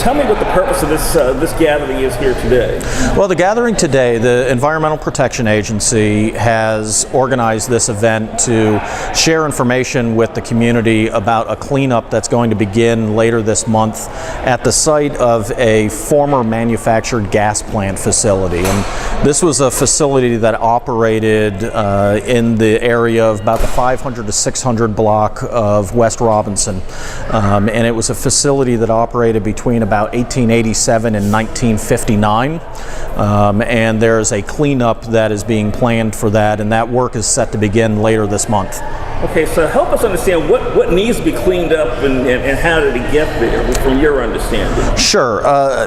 tell me what the purpose of this gathering is here today. Well, the gathering today, the Environmental Protection Agency has organized this event to share information with the community about a cleanup that's going to begin later this month at the site of a former manufactured gas plant facility. And this was a facility that operated in the area of about the 500 to 600 block of West Robinson. And it was a facility that operated between about 1887 and 1959. And there's a cleanup that is being planned for that, and that work is set to begin later this month. Okay, so help us understand what needs to be cleaned up and how did it get there from your understanding? Sure.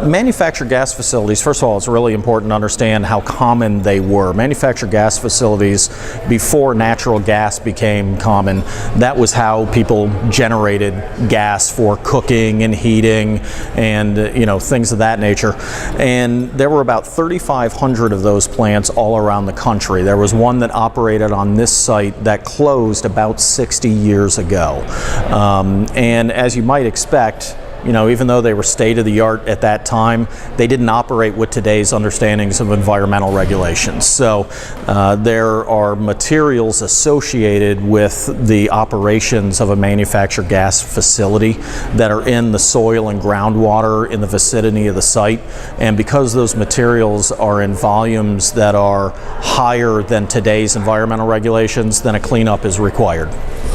Manufactured gas facilities, first of all, it's really important to understand how common they were. Manufactured gas facilities, before natural gas became common, that was how people generated gas for cooking and heating and things of that nature. And there were about 3,500 of those plants all around the country. There was one that operated on this site that closed about 60 years ago. And as you might expect, even though they were state-of-the-art at that time, they didn't operate with today's understandings of environmental regulations. So there are materials associated with the operations of a manufactured gas facility that are in the soil and groundwater in the vicinity of the site. And because those materials are in volumes that are higher than today's environmental regulations, then a cleanup is required.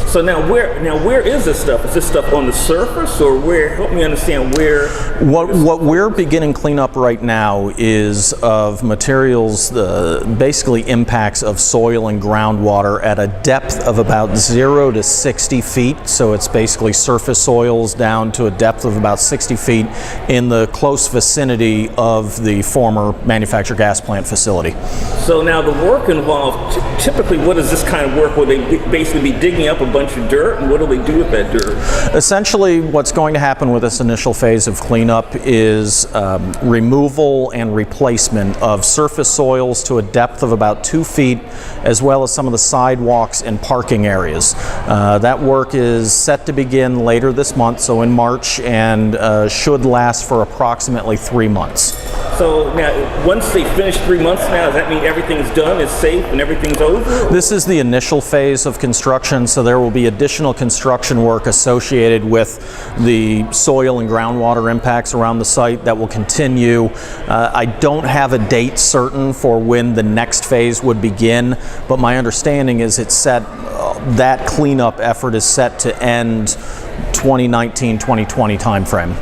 So now where is this stuff? Is this stuff on the surface, or where? Help me understand where. What we're beginning cleanup right now is of materials, basically impacts of soil and groundwater at a depth of about 0 to 60 feet. So it's basically surface soils down to a depth of about 60 feet in the close vicinity of the former manufactured gas plant facility. So now the work involved, typically what is this kind of work? Will they basically be digging up a bunch of dirt, and what do they do with that dirt? Essentially, what's going to happen with this initial phase of cleanup is removal and replacement of surface soils to a depth of about 2 feet, as well as some of the sidewalks and parking areas. That work is set to begin later this month, so in March, and should last for approximately 3 months. So now, once they finish 3 months now, does that mean everything is done, it's safe, and everything's over? This is the initial phase of construction, so there will be additional construction work associated with the soil and groundwater impacts around the site that will continue. I don't have a date certain for when the next phase would begin, but my understanding is that cleanup effort is set to end 2019-2020 timeframe.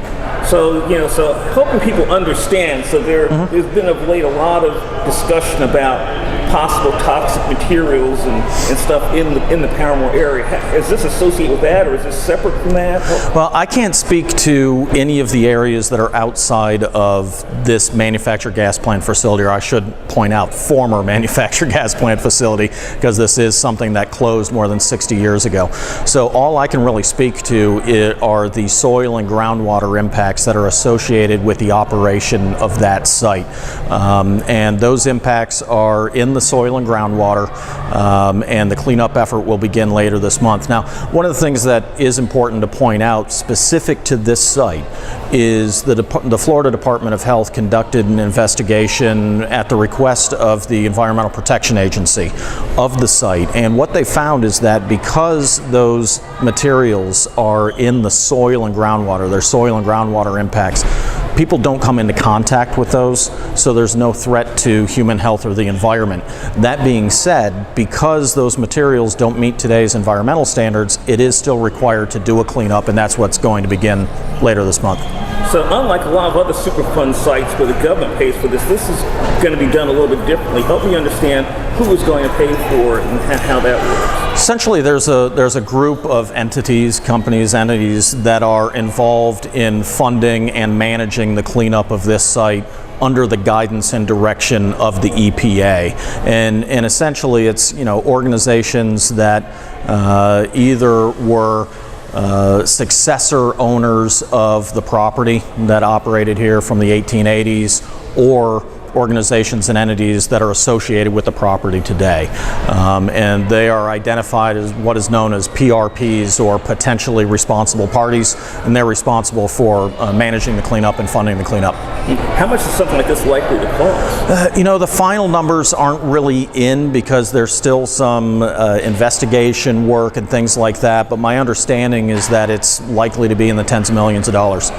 So, so helping people understand, so there's been of late a lot of discussion about possible toxic materials and stuff in the Parramore area. Is this associated with that, or is this separate from that? Well, I can't speak to any of the areas that are outside of this manufactured gas plant facility, or I should point out former manufactured gas plant facility, because this is something that closed more than 60 years ago. So all I can really speak to are the soil and groundwater impacts that are associated with the operation of that site. And those impacts are in the soil and groundwater, and the cleanup effort will begin later this month. Now, one of the things that is important to point out specific to this site is the Florida Department of Health conducted an investigation at the request of the Environmental Protection Agency of the site, and what they found is that because those materials are in the soil and groundwater, their soil and groundwater impacts, people don't come into contact with those, so there's no threat to human health or the environment. That being said, because those materials don't meet today's environmental standards, it is still required to do a cleanup, and that's what's going to begin later this month. So unlike a lot of other Superfund sites where the government pays for this, this is going to be done a little bit differently. Help me understand who is going to pay for it and how that works. Essentially, there's a group of entities that are involved in funding and managing the cleanup of this site under the guidance and direction of the EPA. And essentially it's organizations that either were successor owners of the property that operated here from the 1880s, or organizations and entities that are associated with the property today. And they are identified as what is known as PRPs, or potentially responsible parties, and they're responsible for managing the cleanup and funding the cleanup. How much is something like this likely to cost? The final numbers aren't really in because there's still some investigation work and things like that, but my understanding is that it's likely to be in the tens of millions of dollars.